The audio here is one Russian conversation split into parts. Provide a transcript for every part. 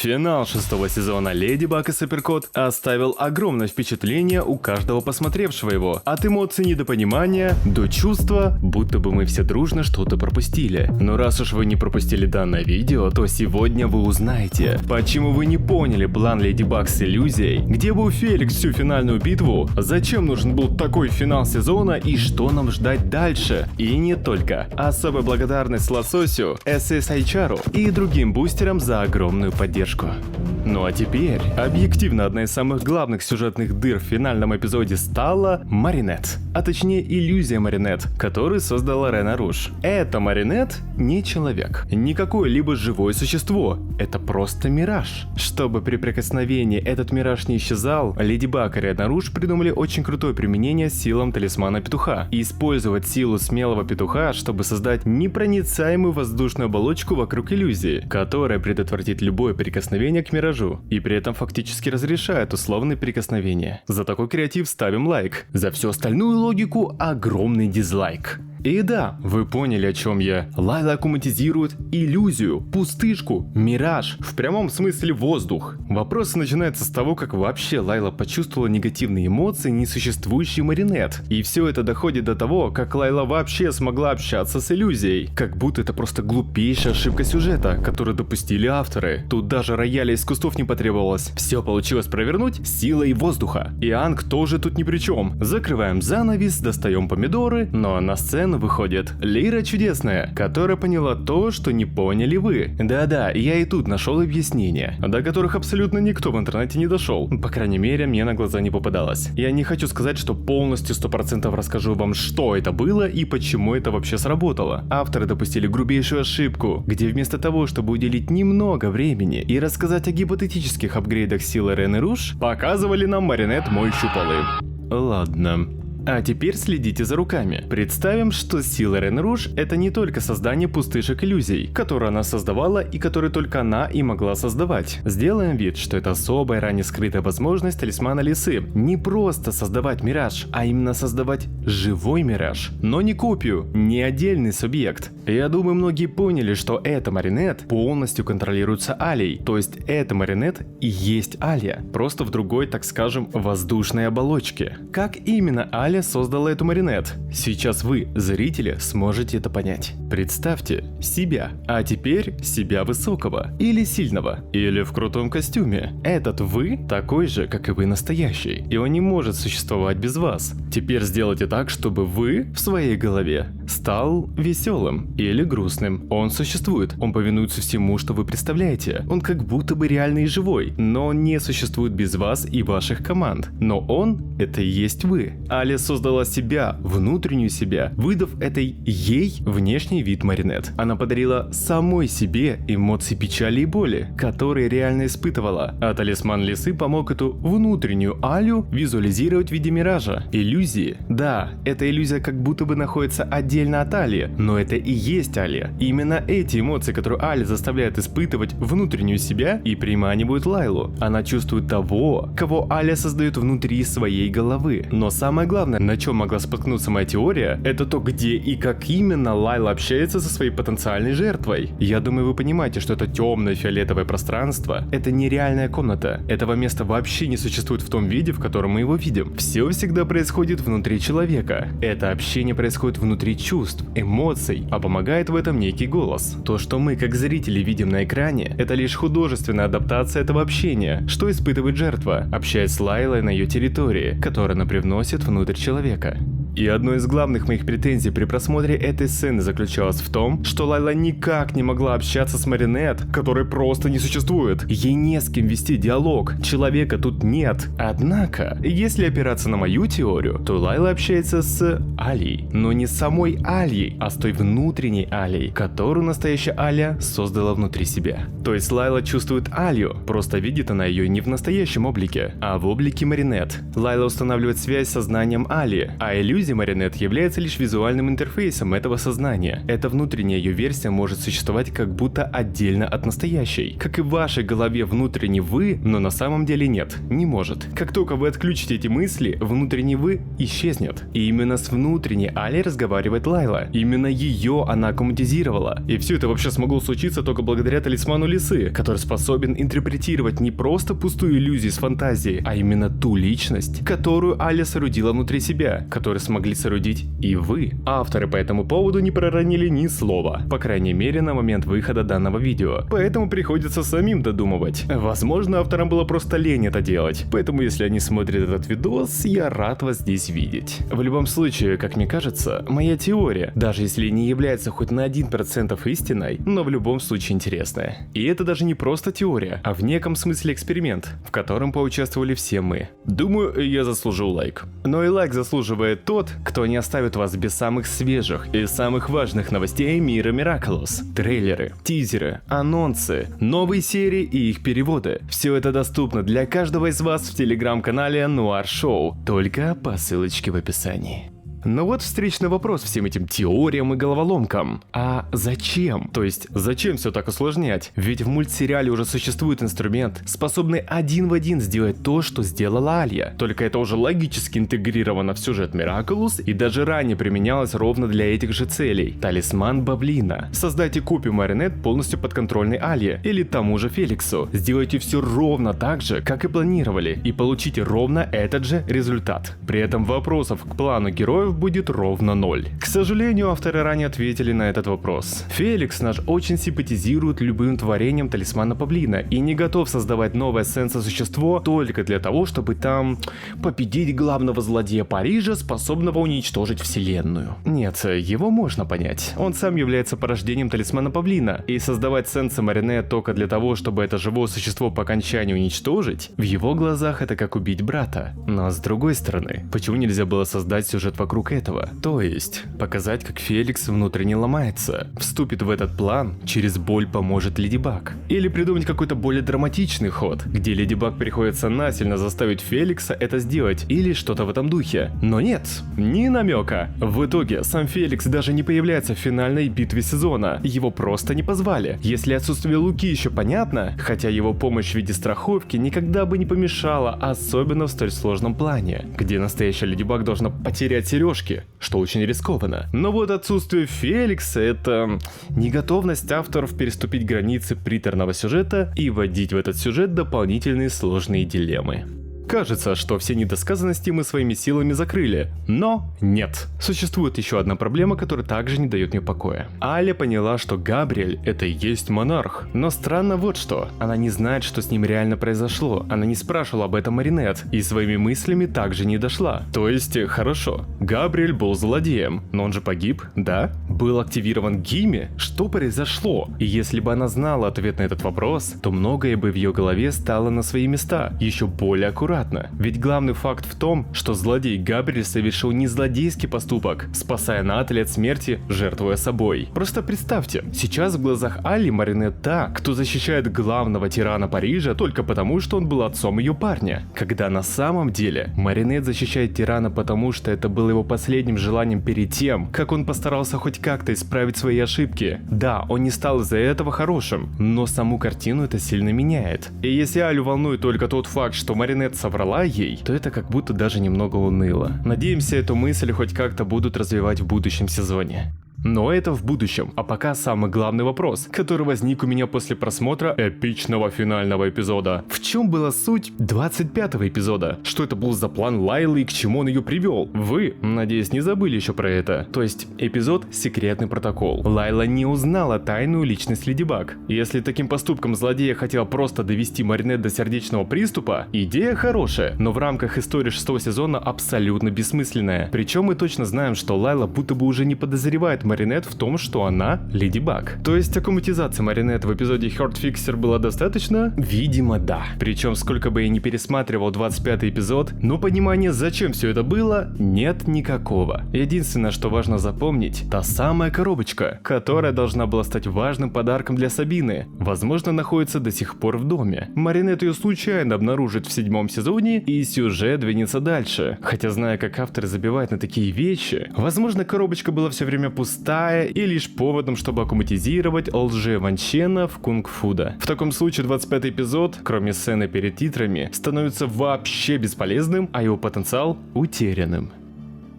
Финал шестого сезона Леди Баг и Суперкот оставил огромное впечатление у каждого посмотревшего его. От эмоций недопонимания до чувства, будто бы мы все дружно что-то пропустили. Но раз уж вы не пропустили данное видео, то сегодня вы узнаете, почему вы не поняли план Леди Баг с иллюзией, где был Феликс всю финальную битву, зачем нужен был такой финал сезона и что нам ждать дальше. И не только. Особая благодарность Лососю, SSHR и другим бустерам за огромную поддержку. Ну а теперь, объективно одна из самых главных сюжетных дыр в финальном эпизоде стала Маринет. А точнее иллюзия Маринет, которую создала Рена Руж. Это Маринет не человек, не какое-либо живое существо. Это просто мираж. Чтобы при прикосновении этот мираж не исчезал, Леди Баг и Рена Руж придумали очень крутое применение силам талисмана петуха. И использовать силу смелого петуха, чтобы создать непроницаемую воздушную оболочку вокруг иллюзии, которая предотвратит любое прикосновение к миражу. И при этом фактически разрешает условные прикосновения. За такой креатив ставим лайк. За всю остальную логику огромный дизлайк. И да, вы поняли, о чем я. Лайла аккуматизирует иллюзию, пустышку, мираж, в прямом смысле воздух. Вопрос начинается с того, как вообще Лайла почувствовала негативные эмоции несуществующей Маринет. И все это доходит до того, как Лайла вообще смогла общаться с иллюзией. Как будто это просто глупейшая ошибка сюжета, которую допустили авторы. Тут даже рояля из кустов не потребовалось. Все получилось провернуть силой воздуха. И Анг тоже тут ни при чем. Закрываем занавес, достаем помидоры, но на сцену выходит Лира Чудесная, которая поняла то, что не поняли вы. Да-да, я и тут нашел объяснения, до которых абсолютно никто в интернете не дошел. По крайней мере, мне на глаза не попадалось. Я не хочу сказать, что полностью 100% расскажу вам, что это было и почему это вообще сработало. Авторы допустили грубейшую ошибку, где вместо того, чтобы уделить немного времени и рассказать о гипотетических апгрейдах силы Рены Руж, показывали нам Маринет моющую полы. Ладно. А теперь следите за руками. Представим, что сила Рены Руж — это не только создание пустышек иллюзий, которые она создавала и которые только она и могла создавать. Сделаем вид, что это особая ранее скрытая возможность талисмана Лисы. Не просто создавать мираж, а именно создавать живой мираж. Но не копию, не отдельный субъект. Я думаю, многие поняли, что эта Маринет полностью контролируется Алией. То есть эта Маринет и есть Алия, просто в другой, так скажем, воздушной оболочке. Как именно Алия создала эту Маринет? Сейчас вы, зрители, сможете это понять. Представьте себя, а теперь себя высокого, или сильного, или в крутом костюме. Этот вы такой же, как и вы настоящий, и он не может существовать без вас. Теперь сделайте так, чтобы вы в своей голове стал веселым или грустным. Он существует, он повинуется всему, что вы представляете. Он как будто бы реальный и живой, но он не существует без вас и ваших команд. Но он — это и есть вы. Алия создала себя, внутреннюю себя, выдав этой ей внешний вид Маринет. Она подарила самой себе эмоции печали и боли, которые реально испытывала. А талисман Лисы помог эту внутреннюю Алию визуализировать в виде миража. Иллюзии. Да, эта иллюзия как будто бы находится отдельно от Алии, но это и есть Алия. Именно эти эмоции, которые Алия заставляет испытывать внутреннюю себя, и приманивают Лайлу. Она чувствует того, кого Алия создает внутри своей головы. Но самое главное, на чем могла споткнуться моя теория, это то, где и как именно Лайла общается со своей потенциальной жертвой. Я думаю, вы понимаете, что это темное фиолетовое пространство, это нереальная комната. Этого места вообще не существует в том виде, в котором мы его видим. Все всегда происходит внутри человека. Это общение происходит внутри чувств, эмоций, а помогает в этом некий голос. То, что мы как зрители видим на экране, это лишь художественная адаптация этого общения, что испытывает жертва, общаясь с Лайлой на ее территории, которую она привносит внутрь человека. И одной из главных моих претензий при просмотре этой сцены заключалась в том, что Лайла никак не могла общаться с Маринет, которой просто не существует. Ей не с кем вести диалог, человека тут нет. Однако, если опираться на мою теорию, то Лайла общается с Алией, но не с самой Алией, а с той внутренней Алией, которую настоящая Алия создала внутри себя. То есть Лайла чувствует Алию, просто видит она ее не в настоящем облике, а в облике Маринет. Лайла устанавливает связь с сознанием Алии, а иллюзия иллюзия Маринет является лишь визуальным интерфейсом этого сознания. Эта внутренняя ее версия может существовать как будто отдельно от настоящей. Как и в вашей голове внутренний вы, но на самом деле нет, не может. Как только вы отключите эти мысли, внутренний вы исчезнет. И именно с внутренней Али разговаривает Лайла. Именно ее она аккуматизировала. И все это вообще смогло случиться только благодаря талисману лисы, который способен интерпретировать не просто пустую иллюзию с фантазией, а именно ту личность, которую Аля соорудила внутри себя, которую смогли соорудить и вы. Авторы по этому поводу не проронили ни слова, по крайней мере на момент выхода данного видео, поэтому приходится самим додумывать. Возможно, авторам было просто лень это делать, поэтому если они смотрят этот видос, я рад вас здесь видеть. В любом случае, как мне кажется, моя теория, даже если не является хоть на 1% истиной, но в любом случае интересная. И это даже не просто теория, а в неком смысле эксперимент, в котором поучаствовали все мы. Думаю, я заслужил лайк. Но и лайк заслуживает тот, кто не оставит вас без самых свежих и самых важных новостей мира Miraculous. Трейлеры, тизеры, анонсы, новые серии и их переводы. Все это доступно для каждого из вас в телеграм-канале Noir Show, только по ссылочке в описании. Но вот встречный вопрос всем этим теориям и головоломкам. А зачем? То есть, зачем все так усложнять? Ведь в мультсериале уже существует инструмент, способный один в один сделать то, что сделала Алья. Только это уже логически интегрировано в сюжет Miraculous и даже ранее применялось ровно для этих же целей. Талисман Бавлина. Создайте копию Маринет полностью подконтрольной Алье или тому же Феликсу. Сделайте все ровно так же, как и планировали, и получите ровно этот же результат. При этом вопросов к плану героев будет ровно 0. К сожалению, авторы ранее ответили на этот вопрос. Феликс наш очень симпатизирует любым творением талисмана Павлина и не готов создавать новое сенсо-существо только для того, чтобы там победить главного злодея Парижа, способного уничтожить вселенную. Нет, его можно понять. Он сам является порождением талисмана Павлина, и создавать сенсо Маринет только для того, чтобы это живое существо по окончании уничтожить, в его глазах это как убить брата. Но с другой стороны, почему нельзя было создать сюжет вокруг этого? То есть, показать, как Феликс внутренне ломается, вступит в этот план, через боль поможет Леди Баг. Или придумать какой-то более драматичный ход, где Леди Баг приходится насильно заставить Феликса это сделать, или что-то в этом духе. Но нет, ни намека. В итоге, сам Феликс даже не появляется в финальной битве сезона, его просто не позвали. Если отсутствие Луки еще понятно, хотя его помощь в виде страховки никогда бы не помешала, особенно в столь сложном плане, где настоящая Леди Баг должна потерять сережку, что очень рискованно. Но вот отсутствие Феликса — это неготовность авторов переступить границы приторного сюжета и вводить в этот сюжет дополнительные сложные дилеммы. Кажется, что все недосказанности мы своими силами закрыли, но нет. Существует еще одна проблема, которая также не дает мне покоя. Аля поняла, что Габриэль — это и есть монарх. Но странно вот что, она не знает, что с ним реально произошло. Она не спрашивала об этом Маринет и своими мыслями также не дошла. То есть, хорошо, Габриэль был злодеем, но он же погиб, да? Был активирован Гимми? Что произошло? И если бы она знала ответ на этот вопрос, то многое бы в ее голове стало на свои места, еще более аккуратно. Ведь главный факт в том, что злодей Габриэль совершил не злодейский поступок, спасая Натали от смерти, жертвуя собой. Просто представьте, сейчас в глазах Али Маринет та, кто защищает главного тирана Парижа только потому, что он был отцом ее парня. Когда на самом деле Маринет защищает тирана потому, что это было его последним желанием перед тем, как он постарался хоть как-то исправить свои ошибки. Да, он не стал из-за этого хорошим, но саму картину это сильно меняет. И если Алю волнует только тот факт, что Маринет соврала ей, то это как будто даже немного уныло. Надеемся, эту мысль хоть как-то будут развивать в будущем сезоне. Но это в будущем, а пока самый главный вопрос, который возник у меня после просмотра эпичного финального эпизода. В чем была суть 25-го эпизода? Что это был за план Лайлы и к чему он ее привел? Вы, надеюсь, не забыли еще про это. То есть, эпизод «Секретный протокол». Лайла не узнала тайную личность Леди Баг. Если таким поступком злодея хотел просто довести Маринет до сердечного приступа, идея хорошая, но в рамках истории 6-го сезона абсолютно бессмысленная. Причем мы точно знаем, что Лайла будто бы уже не подозревает Маринет Маринет в том, что она Леди Баг. То есть аккуматизации Маринет в эпизоде Heart Fixer было достаточно? Видимо, да. Причем, сколько бы я ни пересматривал 25-й эпизод, но понимания, зачем все это было, нет никакого. Единственное, что важно запомнить, та самая коробочка, которая должна была стать важным подарком для Сабины, возможно, находится до сих пор в доме. Маринет ее случайно обнаружит в 7-м сезоне, и сюжет двинется дальше. Хотя, зная, как автор забивает на такие вещи, возможно, коробочка была все время пустая и лишь поводом, чтобы аккуматизировать Ван Чена в Кунг-Фуда. В таком случае 25-й эпизод, кроме сцены перед титрами, становится вообще бесполезным, а его потенциал утерянным.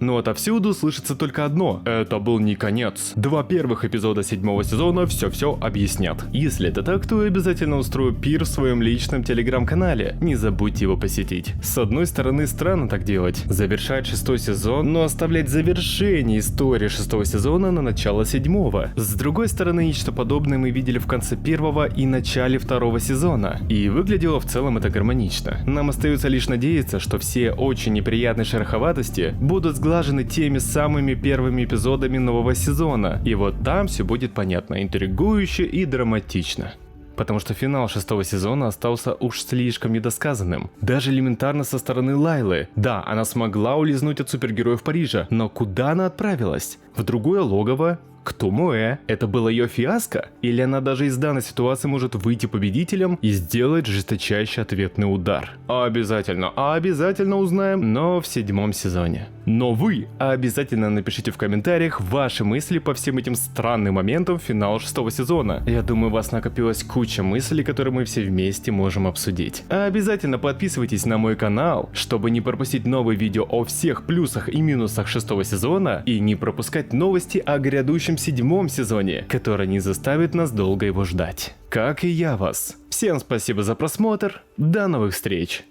Но отовсюду слышится только одно: это был не конец. 2 первых эпизода 7-го сезона все объяснят. Если это так, то я обязательно устрою пир в своем личном телеграм-канале. Не забудьте его посетить. С одной стороны, странно так делать. Завершать 6-й сезон, но оставлять завершение истории 6-го сезона на начало 7-го. С другой стороны, нечто подобное мы видели в конце 1-го и начале 2-го сезона. И выглядело в целом это гармонично. Нам остается лишь надеяться, что все очень неприятные шероховатости будут сглажены теми самыми первыми эпизодами нового сезона. И вот там все будет понятно, интригующе и драматично. Потому что финал 6-го сезона остался уж слишком недосказанным. Даже элементарно со стороны Лайлы. Да, она смогла улизнуть от супергероев Парижа, но куда она отправилась? В другое логово? К Томоэ? Это было ее фиаско? Или она даже из данной ситуации может выйти победителем и сделать жесточайший ответный удар? Обязательно узнаем, но в 7-м сезоне. Но вы обязательно напишите в комментариях ваши мысли по всем этим странным моментам финала 6-го сезона. Я думаю, у вас накопилась куча мыслей, которые мы все вместе можем обсудить. Обязательно подписывайтесь на мой канал, чтобы не пропустить новые видео о всех плюсах и минусах 6-го сезона и не пропускать новости о грядущем 7-м сезоне, который не заставит нас долго его ждать. Как и я вас. Всем спасибо за просмотр, до новых встреч!